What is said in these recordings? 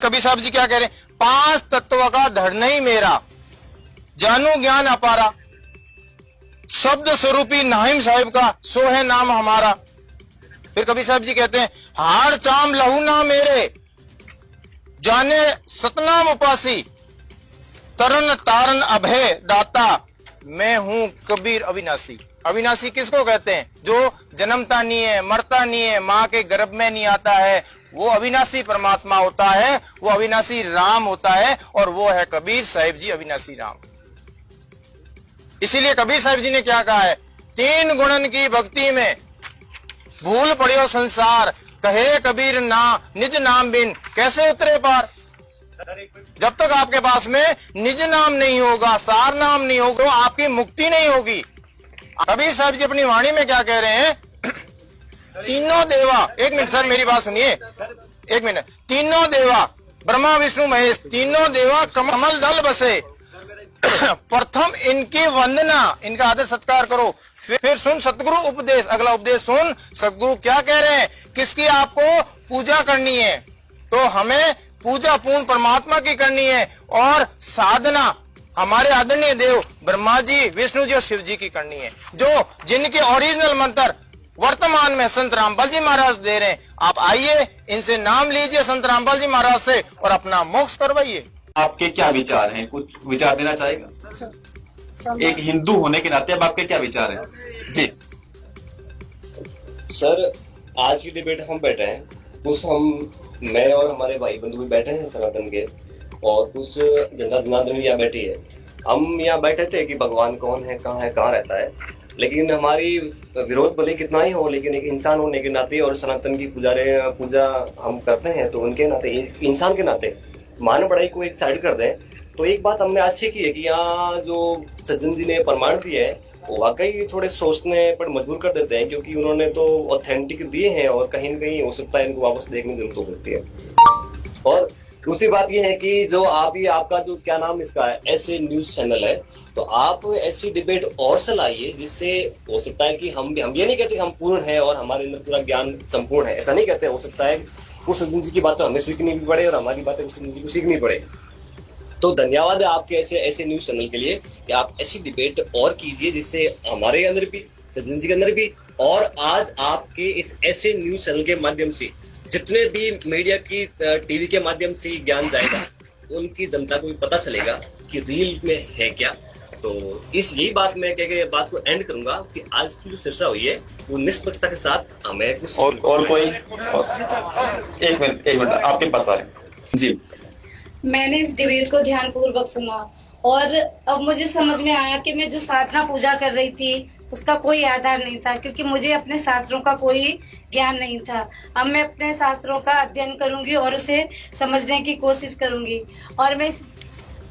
कबीर साहब जी क्या कह रहे हैं? 5 तत्व का धड़ नहीं मेरा, जानू ज्ञान अपारा, शब्द स्वरूपी नाहिम साहिब का सो है नाम हमारा। फिर कबीर साहब जी कहते हैं, हाड़ चाम लहू ना मेरे, जाने सतनाम उपासी, तरन तारन अभय दाता, मैं हूं कबीर अविनाशी। अविनाशी किसको कहते हैं? जो जन्मता नहीं है, मरता नहीं है, मां के गर्भ में नहीं आता है, वो अविनाशी परमात्मा होता है, वो अविनाशी राम होता है, और वो है कबीर साहिब जी अविनाशी राम। इसीलिए कबीर साहिब जी ने क्या कहा है? 3 गुणन की भक्ति में भूल पड़ियो संसार, कहे कबीर ना निज नाम बिन कैसे उतरे पार। जब तक आपके पास में निज नाम नहीं होगा, सार नाम नहीं होगा, तो आपकी मुक्ति नहीं होगी। कबीर साहब जी अपनी वाणी में क्या कह रहे हैं? तीनों देवा, एक मिनट सर मेरी बात सुनिए, एक मिनट। तीनों देवा ब्रह्मा विष्णु महेश, तीनों देवा कमल दल बसे, प्रथम इनकी वंदना, इनका आदर सत्कार करो, फिर सुन सतगुरु उपदेश। अगला उपदेश सुन, सतगुरु क्या कह रहे हैं? किसकी आपको पूजा करनी है? तो हमें पूजा पूर्ण परमात्मा की करनी है, और साधना हमारे आदरणीय देव ब्रह्मा जी, विष्णु जी और शिव जी की करनी है, जो जिनके ओरिजिनल मंत्र वर्तमान में संत रामपाल जी महाराज दे रहे हैं। आप आइए, इनसे नाम लीजिए संत रामपाल जी महाराज से, और अपना मोक्ष करवाइए। आपके क्या विचार हैं? कुछ विचार देना चाहेगा? एक हिंदू होने के नाते अब आपके क्या विचार हैं? जी सर, आज की डिबेट हम बैठे हैं, मैं और हमारे भाई बंधु भी बैठे हैं सनातन के, और कुछ जनता जनार्दन भी यहाँ बैठी है। हम यहाँ बैठे थे कि भगवान कौन है, कहाँ रहता है, लेकिन हमारी विरोध भले कितना ही हो, लेकिन एक इंसान होने के नाते और सनातन की पूजा हम करते हैं, तो उनके नाते, इंसान के नाते मान बढ़ाई को एक साइड कर दें। तो एक बात हमने आज सीखी है कि यहाँ जो सज्जन जी ने प्रमाण दिए है, वो वाकई थोड़े सोचने पर मजबूर कर देते हैं, क्योंकि उन्होंने तो ऑथेंटिक दिए हैं, और कहीं न कहीं हो सकता है इनको वापस देखने की जरूरत हो सकती है। और दूसरी बात यह है कि जो आपका जो क्या नाम इसका है, ऐसे न्यूज चैनल है, तो आप ऐसी डिबेट और चलाइए, जिससे हो सकता है कि हम ये नहीं कहते हम पूर्ण है और हमारे अंदर पूरा ज्ञान संपूर्ण है, ऐसा नहीं कहते। हो सकता है उस सज्जन जी की बातें हमें सीखनी भी पड़े और हमारी बातें उस सज्जन जी को सीखनी पड़े। तो धन्यवाद है आपके ऐसे न्यूज चैनल के लिए कि आप ऐसी डिबेट और कीजिए, जिससे हमारे अंदर भी, सज्जन जी के अंदर भी, और आज आपके इस ऐसे न्यूज चैनल के माध्यम से जितने भी मीडिया की टीवी के माध्यम से ज्ञान जाएगा, उनकी जनता को भी पता चलेगा कि रील में है क्या। तो यही बात मैं कह के बात को एंड करूंगा कि आज की जो चर्चा हुई है वो निष्पक्षता के साथ हमें कुछ और कोई एक मिनट आपके पास आ रहे जी। मैंने इस डिबेट को ध्यानपूर्वक सुना, और अब मुझे समझ में आया कि मैं जो साधना पूजा कर रही थी उसका कोई आधार नहीं था, क्योंकि मुझे अपने शास्त्रों का कोई ज्ञान नहीं था। अब मैं अपने शास्त्रों का अध्ययन करूंगी और उसे समझने की कोशिश करूंगी, और मैं इस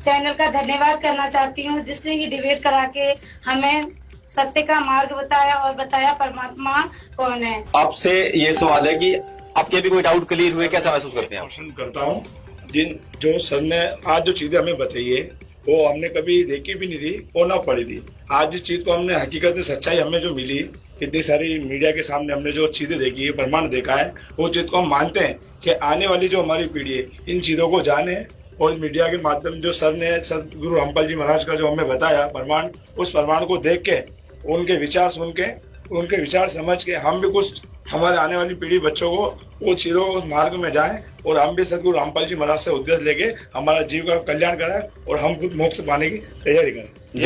चैनल का धन्यवाद करना चाहती हूँ, जिसने ये डिबेट करा के हमें सत्य का मार्ग बताया और बताया परमात्मा कौन है। आपसे ये सवाल है कि आपके भी कोई डाउट क्लियर हुए, कैसा महसूस करते हैं? पसंद करता हूँ जो सर ने आज जो चीजें हमें बताई है, वो हमने कभी देखी भी नहीं थी और ना पढ़ी थी। आज जिस चीज को हमने हकीकत में सच्चाई हमें जो मिली, इतनी सारी मीडिया के सामने हमने जो चीजें देखी है, प्रमाण देखा है, वो चीज को हम मानते हैं कि आने वाली जो हमारी पीढ़ी है इन चीजों को जाने, और मीडिया के माध्यम जो सर ने सतगुरु रामपाल जी महाराज का जो हमें बताया प्रमाण, उस प्रमाण को देख के, उनके विचार सुन के, उनके विचार समझ के हम भी कुछ हमारे आने वाली पीढ़ी बच्चों को वो चीजों मार्ग में जाएं, और हम भी सतगुरु रामपाल जी महाराज से उद्देश्य लेके हमारा जीव का कल्याण करें और हम खुद मोक्ष पाने की तैयारी करें।